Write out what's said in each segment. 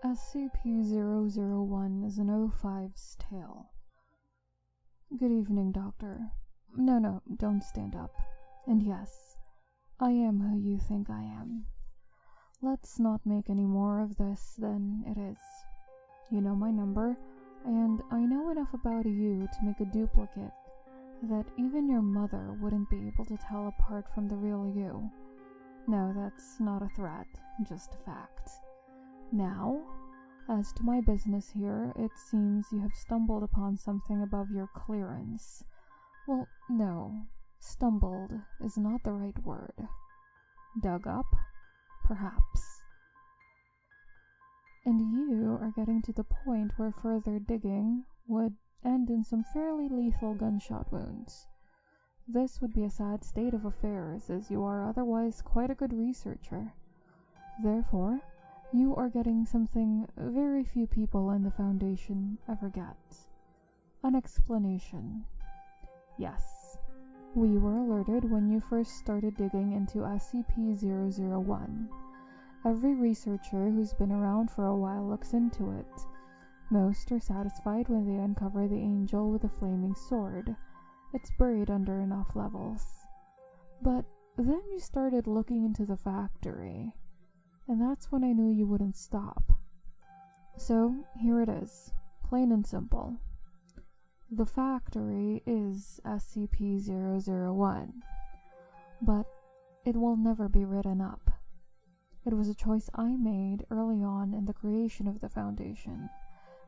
SCP-001 is an O5's tale. Good evening, Doctor. No, don't stand up. And yes, I am who you think I am. Let's not make any more of this than it is. You know my number, and I know enough about you to make a duplicate that even your mother wouldn't be able to tell apart from the real you. No, that's not a threat, just a fact. Now, as to my business here, it seems you have stumbled upon something above your clearance. Well, no, stumbled is not the right word. Dug up? Perhaps. And you are getting to the point where further digging would end in some fairly lethal gunshot wounds. This would be a sad state of affairs, as you are otherwise quite a good researcher. Therefore, you are getting something very few people in the Foundation ever get. An explanation. Yes, we were alerted when you first started digging into SCP-001. Every researcher who's been around for a while looks into it. Most are satisfied when they uncover the angel with a flaming sword. It's buried under enough levels. But then you started looking into the factory, and that's when I knew you wouldn't stop. So, here it is, plain and simple. The factory is SCP-001, but it will never be written up. It was a choice I made early on in the creation of the Foundation,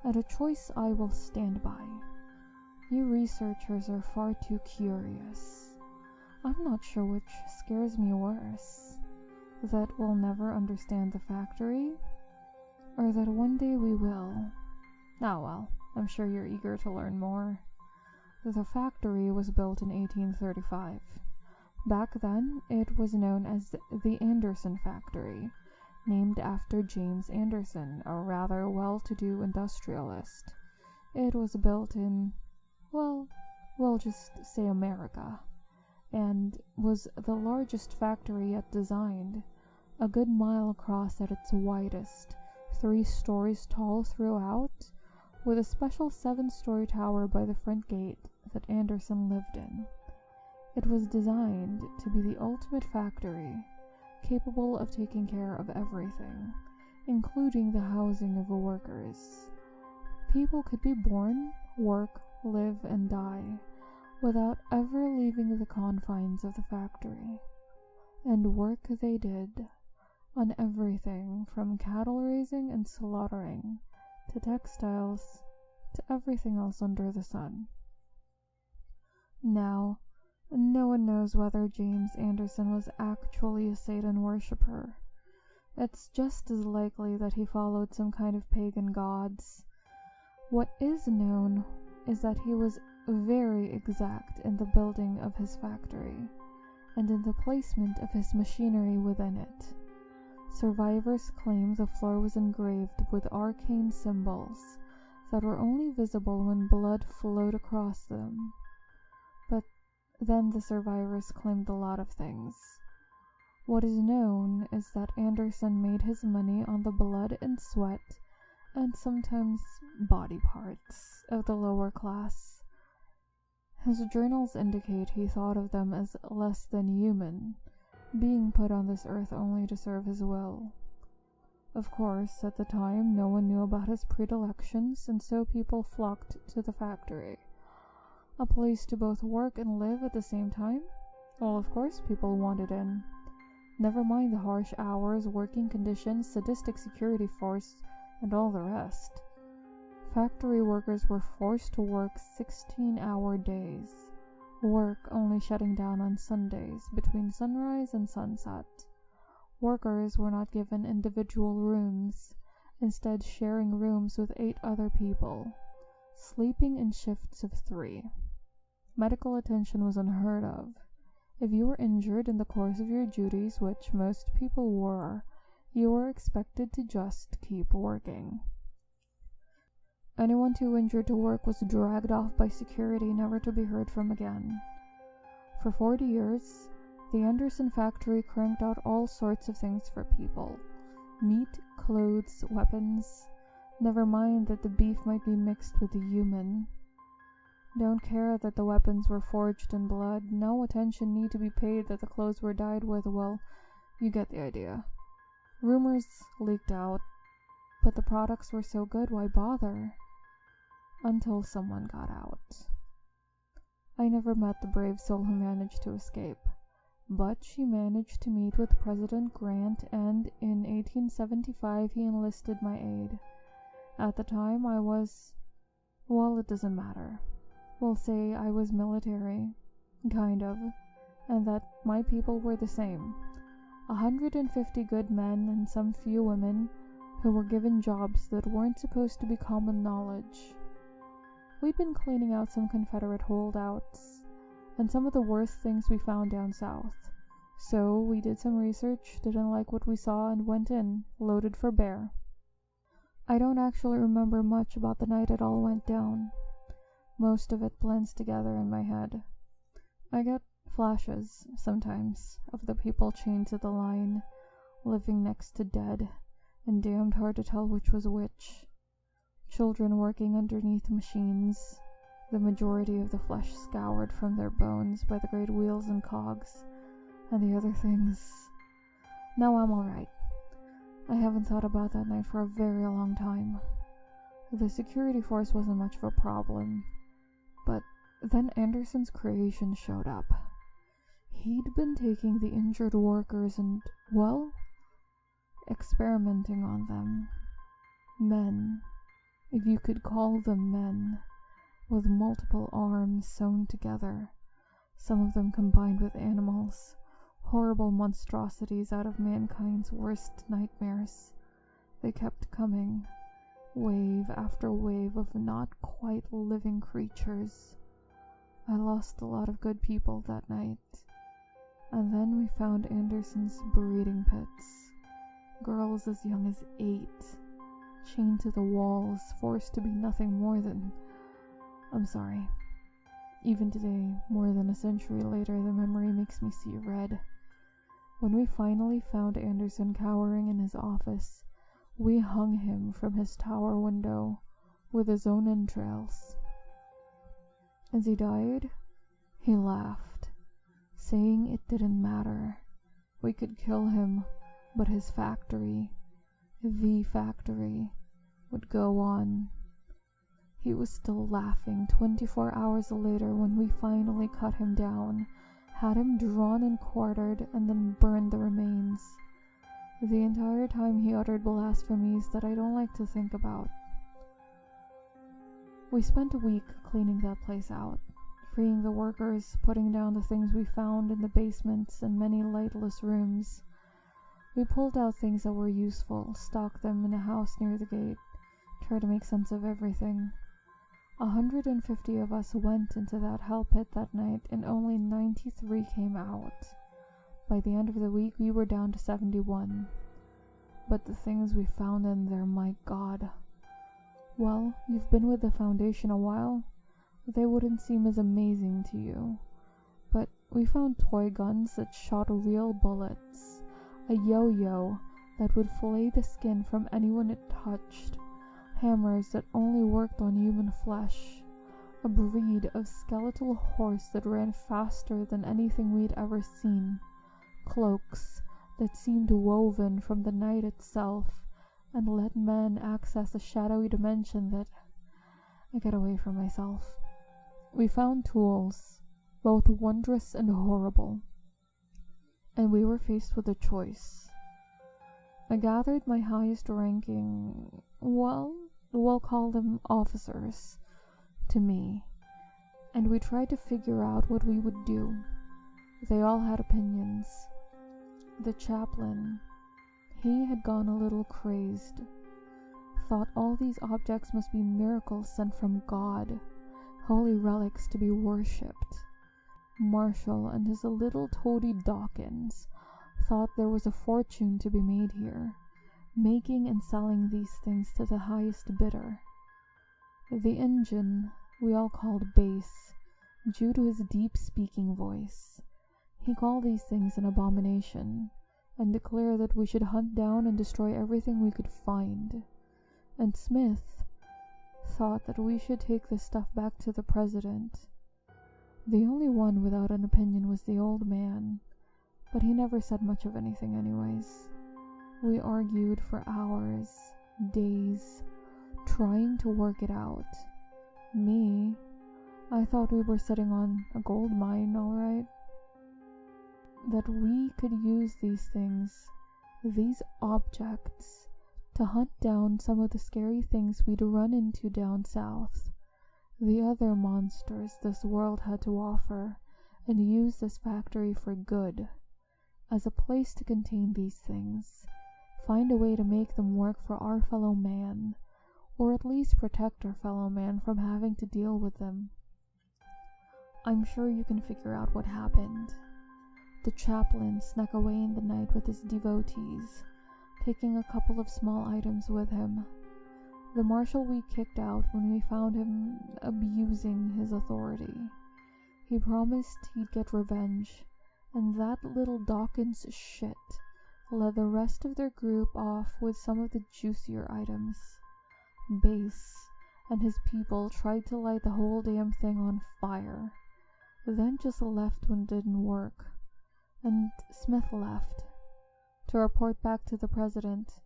and a choice I will stand by. You researchers are far too curious. I'm not sure which scares me worse. That we'll never understand the factory, or that one day we will. Ah well, I'm sure you're eager to learn more. The factory was built in 1835. Back then, it was known as the Anderson Factory, named after James Anderson, a rather well-to-do industrialist. It was built in, well, we'll just say America, and was the largest factory yet designed, a good mile across at its widest, 3 stories tall throughout, with a special 7-story tower by the front gate that Anderson lived in. It was designed to be the ultimate factory, capable of taking care of everything, including the housing of the workers. People could be born, work, live, and die, without ever leaving the confines of the factory. And work they did, on everything from cattle raising and slaughtering, to textiles, to everything else under the sun. Now, no one knows whether James Anderson was actually a Satan worshipper. It's just as likely that he followed some kind of pagan gods. What is known is that he was very exact in the building of his factory, and in the placement of his machinery within it. Survivors claim the floor was engraved with arcane symbols that were only visible when blood flowed across them. But then the survivors claimed a lot of things. What is known is that Anderson made his money on the blood and sweat, and sometimes body parts, of the lower class. His journals indicate he thought of them as less than human, being put on this earth only to serve his will. Of course, at the time, no one knew about his predilections, and so people flocked to the factory. A place to both work and live at the same time? Well, of course people wanted in. Never mind the harsh hours, working conditions, sadistic security force, and all the rest. Factory workers were forced to work 16-hour days, work only shutting down on Sundays between sunrise and sunset. Workers were not given individual rooms, instead sharing rooms with 8 other people, sleeping in shifts of 3. Medical attention was unheard of. If you were injured in the course of your duties, which most people were, you were expected to just keep working. Anyone too injured to work was dragged off by security, never to be heard from again. For 40 years, the Anderson factory cranked out all sorts of things for people: meat, clothes, weapons. Never mind that the beef might be mixed with the human. Don't care that the weapons were forged in blood. No attention need to be paid that the clothes were dyed with. Well, you get the idea. Rumors leaked out, but the products were so good, why bother? Until someone got out. I never met the brave soul who managed to escape, but she managed to meet with President Grant, and in 1875 he enlisted my aid. At the time I was, well, it doesn't matter. We'll say I was military, kind of, and that my people were the same. 150 good men and some few women who were given jobs that weren't supposed to be common knowledge. We'd been cleaning out some Confederate holdouts, and some of the worst things we found down south. So we did some research, didn't like what we saw, and went in, loaded for bear. I don't actually remember much about the night it all went down. Most of it blends together in my head. I get flashes, sometimes, of the people chained to the line, living next to dead, and damned hard to tell which was which. Children working underneath machines, the majority of the flesh scoured from their bones by the great wheels and cogs, and the other things. Now I'm alright. I haven't thought about that night for a very long time. The security force wasn't much of a problem, but then Anderson's creation showed up. He'd been taking the injured workers and, well, experimenting on them. Men, if you could call them men, with multiple arms sewn together, some of them combined with animals, horrible monstrosities out of mankind's worst nightmares. They kept coming, wave after wave of not quite living creatures. I lost a lot of good people that night. And then we found Anderson's breeding pits. Girls as young as 8, chained to the walls, forced to be nothing more than... I'm sorry. Even today, more than a century later, the memory makes me see red. When we finally found Anderson cowering in his office, we hung him from his tower window with his own entrails. As he died, he laughed, saying it didn't matter. We could kill him, but his factory, the factory, would go on. He was still laughing 24 hours later when we finally cut him down, had him drawn and quartered, and then burned the remains. The entire time he uttered blasphemies that I don't like to think about. We spent a week cleaning that place out, freeing the workers, putting down the things we found in the basements and many lightless rooms. We pulled out things that were useful, stocked them in a house near the gate, tried to make sense of everything. 150 of us went into that hell pit that night, and only 93 came out. By the end of the week, we were down to 71. But the things we found in there, my God. Well, you've been with the Foundation a while. They wouldn't seem as amazing to you. But we found toy guns that shot real bullets, a yo-yo that would fillet the skin from anyone it touched, hammers that only worked on human flesh, a breed of skeletal horse that ran faster than anything we'd ever seen, cloaks that seemed woven from the night itself and let men access a shadowy dimension that... I get away from myself. We found tools, both wondrous and horrible, and we were faced with a choice. I gathered my highest ranking, well, we'll call them officers, to me, and we tried to figure out what we would do. They all had opinions. The chaplain, he had gone a little crazed, thought all these objects must be miracles sent from God, holy relics to be worshipped. Marshall and his little toady Dawkins thought there was a fortune to be made here, making and selling these things to the highest bidder. The engine we all called bass, due to his deep speaking voice. He called these things an abomination, and declare that we should hunt down and destroy everything we could find. And Smith thought that we should take this stuff back to the president. The only one without an opinion was the old man, but he never said much of anything anyways. We argued for hours, days, trying to work it out. Me, I thought we were sitting on a gold mine, alright. That we could use these things, these objects, to hunt down some of the scary things we'd run into down south, the other monsters this world had to offer, and use this factory for good, as a place to contain these things, find a way to make them work for our fellow man, or at least protect our fellow man from having to deal with them. I'm sure you can figure out what happened. The chaplain snuck away in the night with his devotees, taking a couple of small items with him. The marshal we kicked out when we found him abusing his authority. He promised he'd get revenge, and that little Dawkins shit led the rest of their group off with some of the juicier items. Base and his people tried to light the whole damn thing on fire, then just left when it didn't work. And Smith left to report back to the president.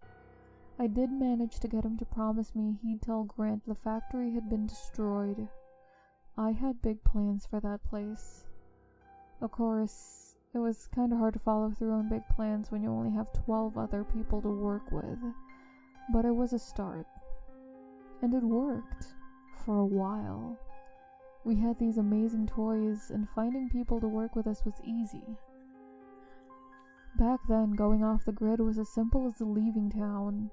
I did manage to get him to promise me he'd tell Grant the factory had been destroyed. I had big plans for that place. Of course, it was kinda hard to follow through on big plans when you only have 12 other people to work with, but it was a start. And it worked, for a while. We had these amazing toys, and finding people to work with us was easy. Back then, going off the grid was as simple as leaving town.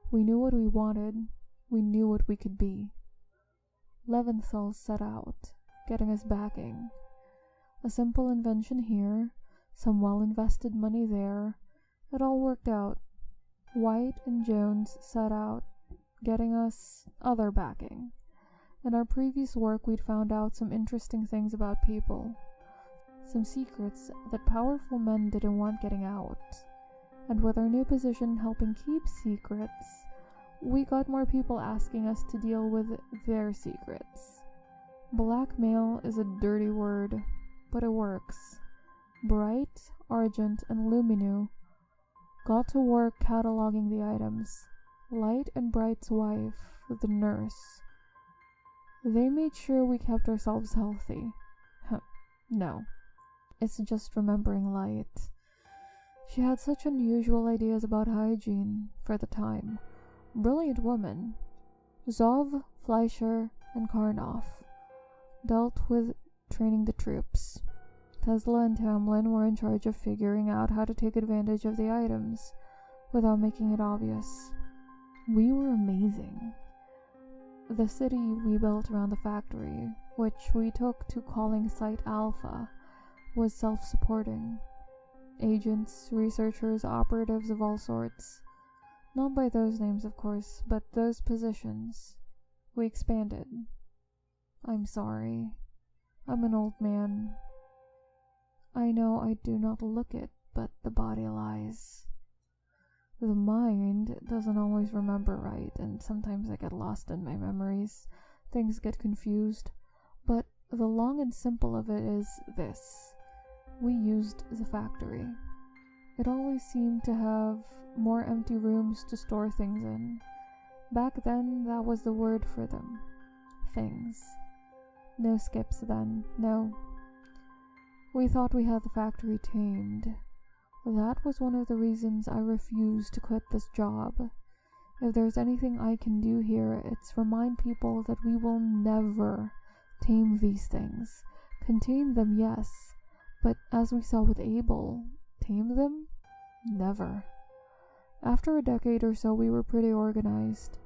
We knew what we wanted. We knew what we could be. Leventhal set out, getting us backing. A simple invention here, some well-invested money there. It all worked out. White and Jones set out, getting us other backing. In our previous work, we'd found out some interesting things about people. Some secrets that powerful men didn't want getting out. And with our new position helping keep secrets, we got more people asking us to deal with their secrets. Blackmail is a dirty word, but it works. Bright, Argent, and Luminu got to work cataloging the items. Light and Bright's wife, the nurse. They made sure we kept ourselves healthy. No. It's just remembering Light. She had such unusual ideas about hygiene for the time. Brilliant woman. Zov, Fleischer, and Karnoff dealt with training the troops. Tesla and Tamlin were in charge of figuring out how to take advantage of the items without making it obvious. We were amazing. The city we built around the factory, which we took to calling Site Alpha, was self-supporting. Agents, researchers, operatives of all sorts. Not by those names, of course, but those positions. We expanded. I'm sorry. I'm an old man. I know I do not look it, but the body lies. The mind doesn't always remember right, and sometimes I get lost in my memories. Things get confused. But the long and simple of it is this. We used the factory. It always seemed to have more empty rooms to store things in. Back then, that was the word for them. Things. No skips then, no. We thought we had the factory tamed. That was one of the reasons I refused to quit this job. If there's anything I can do here, it's remind people that we will never tame these things. Contain them, yes, but as we saw with Abel, tame them? Never. After a decade or so, we were pretty organized.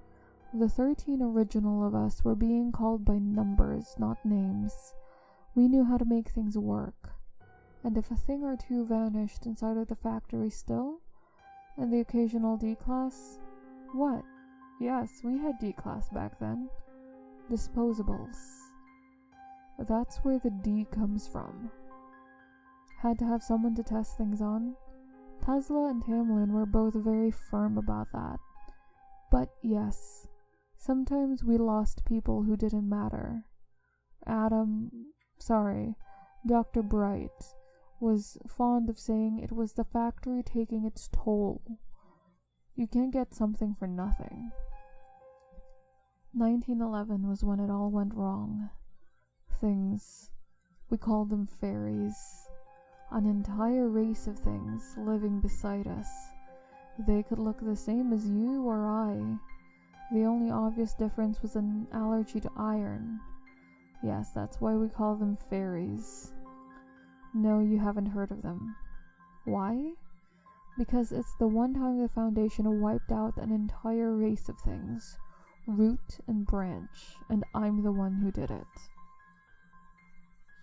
The 13 original of us were being called by numbers, not names. We knew how to make things work. And if a thing or two vanished inside of the factory still, and the occasional D-class, what? Yes, we had D-class back then. Disposables. That's where the D comes from. Had to have someone to test things on. Tesla and Tamlin were both very firm about that. But yes, sometimes we lost people who didn't matter. Dr. Bright was fond of saying it was the factory taking its toll. You can't get something for nothing. 1911 was when it all went wrong. Things, we called them fairies, an entire race of things living beside us. They could look the same as you or I. The only obvious difference was an allergy to iron. Yes, that's why we call them fairies. No, you haven't heard of them. Why? Because it's the one time the Foundation wiped out an entire race of things, root and branch, and I'm the one who did it.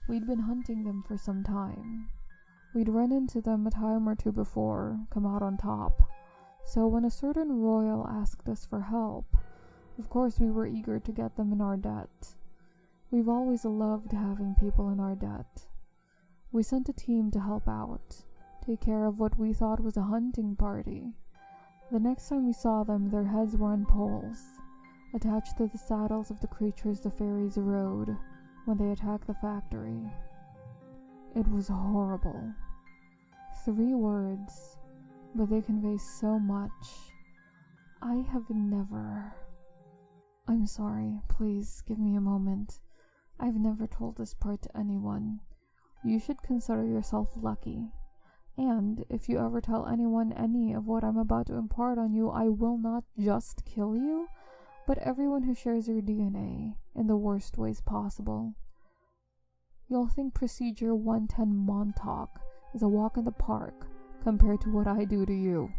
We'd been hunting them for some time. We'd run into them a time or two before, come out on top. So when a certain royal asked us for help, of course we were eager to get them in our debt. We've always loved having people in our debt. We sent a team to help out, take care of what we thought was a hunting party. The next time we saw them, their heads were on poles, attached to the saddles of the creatures the fairies rode when they attacked the factory. It was horrible. 3 words, but they convey so much. I have never... I'm sorry, please give me a moment. I've never told this part to anyone. You should consider yourself lucky. And if you ever tell anyone any of what I'm about to impart on you, I will not just kill you, but everyone who shares your DNA in the worst ways possible. You'll think Procedure 110 Montauk is a walk in the park compared to what I do to you.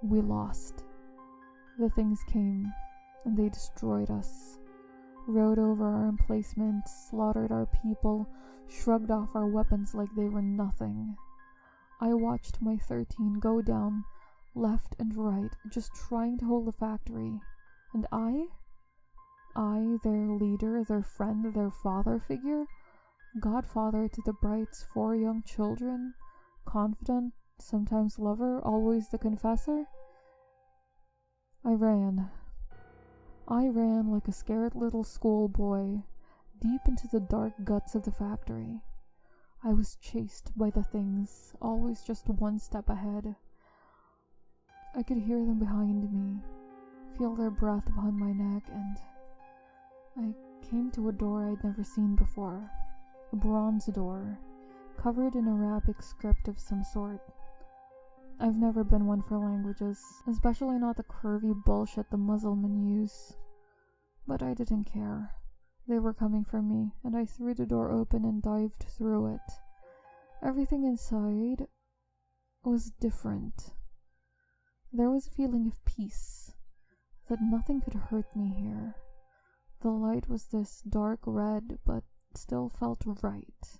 We lost. The things came, and they destroyed us. Rode over our emplacements, slaughtered our people, shrugged off our weapons like they were nothing. I watched my 13 go down, left and right, just trying to hold the factory. And I, their leader, their friend, their father figure, godfather to the Brights' 4 young children, confidant, sometimes lover, always the confessor. I ran like a scared little schoolboy, deep into the dark guts of the factory. I was chased by the things, always just one step ahead. I could hear them behind me, feel their breath upon my neck, and I came to a door I'd never seen before. A bronze door, covered in Arabic script of some sort. I've never been one for languages, especially not the curvy bullshit the Muslims use. But I didn't care. They were coming for me, and I threw the door open and dived through it. Everything inside was different. There was a feeling of peace, that nothing could hurt me here. The light was this dark red, but still felt right.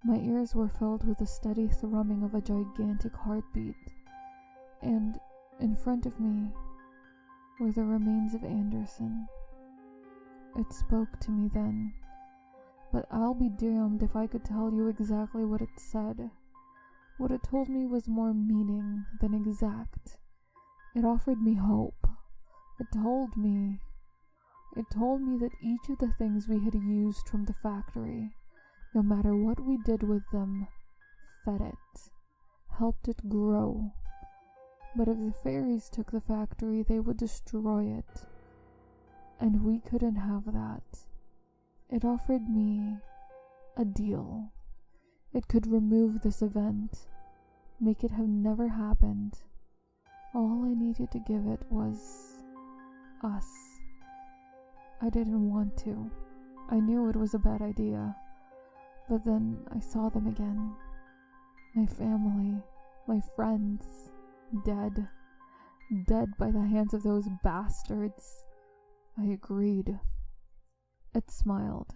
My ears were filled with the steady thrumming of a gigantic heartbeat, and in front of me were the remains of Anderson. It spoke to me then, but I'll be damned if I could tell you exactly what it said. What it told me was more meaning than exact. It offered me hope. It told me that each of the things we had used from the factory, no matter what we did with them, fed it, helped it grow. But if the fairies took the factory, they would destroy it. And we couldn't have that. It offered me a deal. It could remove this event, make it have never happened. All I needed to give it was us. I didn't want to. I knew it was a bad idea. But then I saw them again. My family, my friends, dead. Dead by the hands of those bastards. I agreed. It smiled,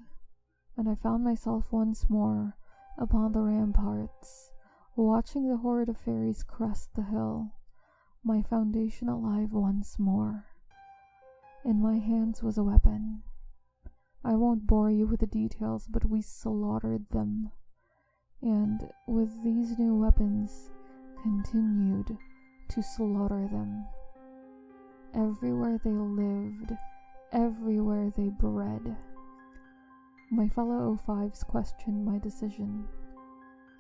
and I found myself once more upon the ramparts, watching the horde of fairies crest the hill, my Foundation alive once more. In my hands was a weapon. I won't bore you with the details, but we slaughtered them. and with these new weapons, continued to slaughter them. Everywhere they lived, everywhere they bred. My fellow O5s questioned my decision,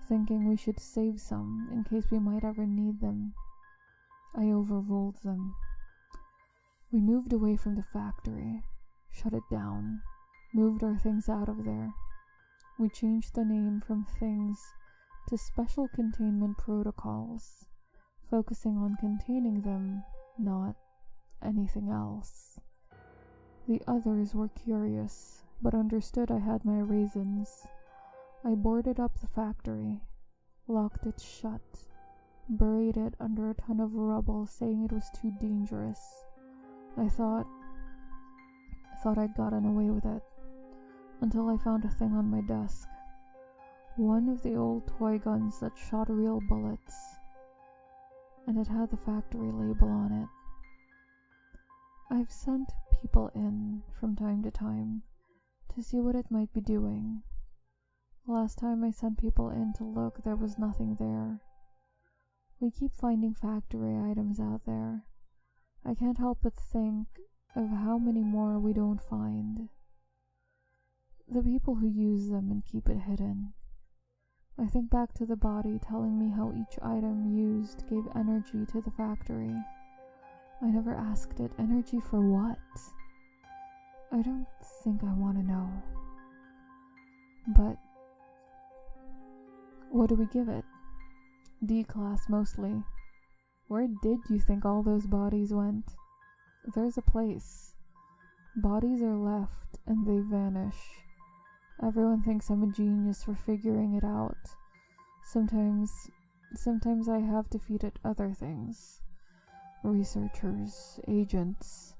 thinking we should save some in case we might ever need them. I overruled them. We moved away from the factory, shut it down, moved our things out of there. We changed the name from things to special containment protocols, focusing on containing them, not anything else. The others were curious, but understood I had my reasons. I boarded up the factory, locked it shut, buried it under a ton of rubble, saying it was too dangerous. I thought I'd gotten away with it, until I found a thing on my desk. One of the old toy guns that shot real bullets, and it had the factory label on it. I've sent people in from time to time to see what it might be doing. Last time I sent people in to look, there was nothing there. We keep finding factory items out there. I can't help but think of how many more we don't find. The people who use them and keep it hidden. I think back to the body telling me how each item used gave energy to the factory. I never asked it, energy for what? I don't think I want to know. But what do we give it? D-class mostly. Where did you think all those bodies went? There's a place. Bodies are left and they vanish. Everyone thinks I'm a genius for figuring it out. Sometimes I have to feed it other things. Researchers, agents.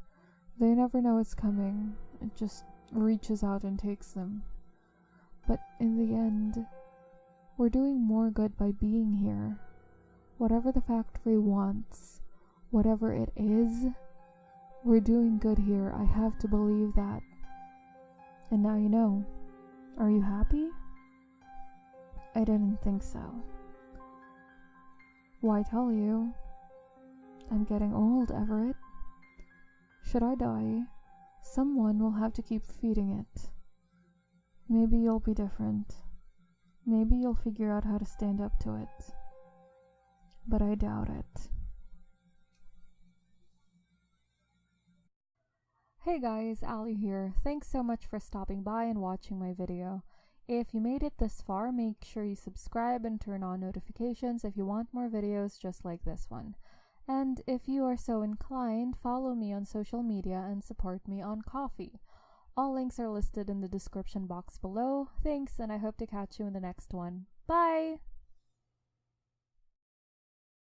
They never know it's coming. It just reaches out and takes them. But in the end, we're doing more good by being here. Whatever the factory wants, whatever it is, we're doing good here. I have to believe that. And now you know. Are you happy? I didn't think so. Why tell you? I'm getting old, Everett. Should I die, someone will have to keep feeding it. Maybe you'll be different. Maybe you'll figure out how to stand up to it. But I doubt it. Hey guys, Ali here. Thanks so much for stopping by and watching my video. If you made it this far, make sure you subscribe and turn on notifications if you want more videos just like this one. And if you are so inclined, follow me on social media and support me on Ko-fi. All links are listed in the description box below. Thanks, and I hope to catch you in the next one. Bye!